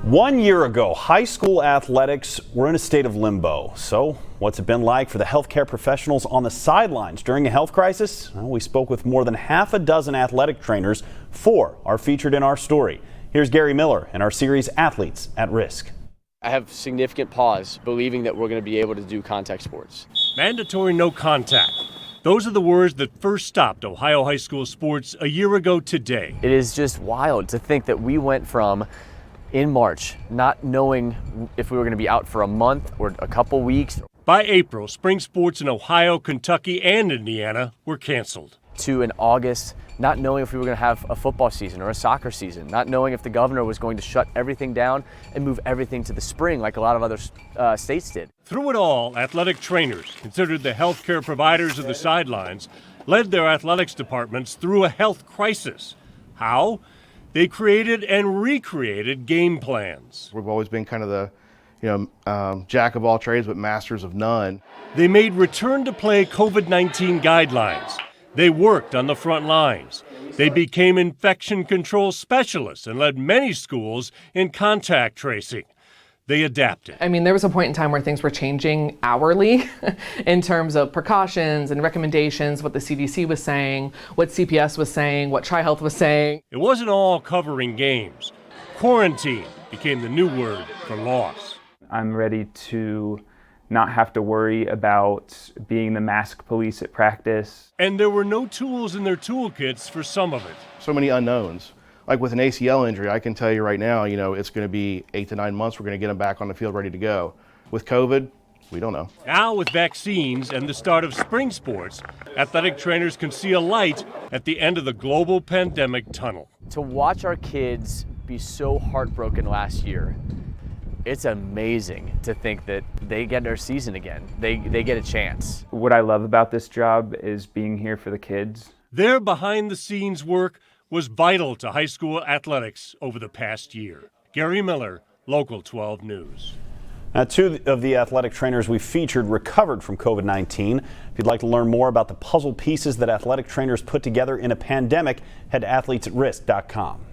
1 year ago, high school athletics were in a state of limbo. So what's it been like for the healthcare professionals on the sidelines during a health crisis? Well, we spoke with more than half a dozen athletic trainers. 4 are featured in our story. Here's Gary Miller in our series Athletes at Risk. I have significant pause believing that we're going to be able to do contact sports. Mandatory no contact. Those are the words that first stopped Ohio high school sports a year ago today. It is just wild to think that we went from in March not knowing if we were going to be out for a month or a couple weeks. By April, spring sports in Ohio, Kentucky, and Indiana were canceled. To in August, not knowing if we were going to have a football season or a soccer season, not knowing if the governor was going to shut everything down and move everything to the spring like a lot of other states did. Through it all, athletic trainers, considered the healthcare providers of the sidelines, led their athletics departments through a health crisis. How? They created and recreated game plans. We've always been kind of the jack of all trades but masters of none. They made return to play COVID-19 guidelines. They worked on the front lines. They became infection control specialists and led many schools in contact tracing. They adapted. I mean, there was a point in time where things were changing hourly in terms of precautions and recommendations, what the CDC was saying, what CPS was saying, what Tri-Health was saying. It wasn't all covering games. Quarantine became the new word for loss. I'm ready to not have to worry about being the mask police at practice. And there were no tools in their toolkits for some of it. So many unknowns. Like with an ACL injury, I can tell you right now, it's going to be 8 to 9 months. We're going to get them back on the field ready to go. With COVID, we don't know. Now with vaccines and the start of spring sports, athletic trainers can see a light at the end of the global pandemic tunnel. To watch our kids be so heartbroken last year, it's amazing to think that they get their season again. They get a chance. What I love about this job is being here for the kids. Their behind-the-scenes work was vital to high school athletics over the past year. Gary Miller, Local 12 News. Now, 2 of the athletic trainers we featured recovered from COVID-19. If you'd like to learn more about the puzzle pieces that athletic trainers put together in a pandemic, head to athletesatrisk.com.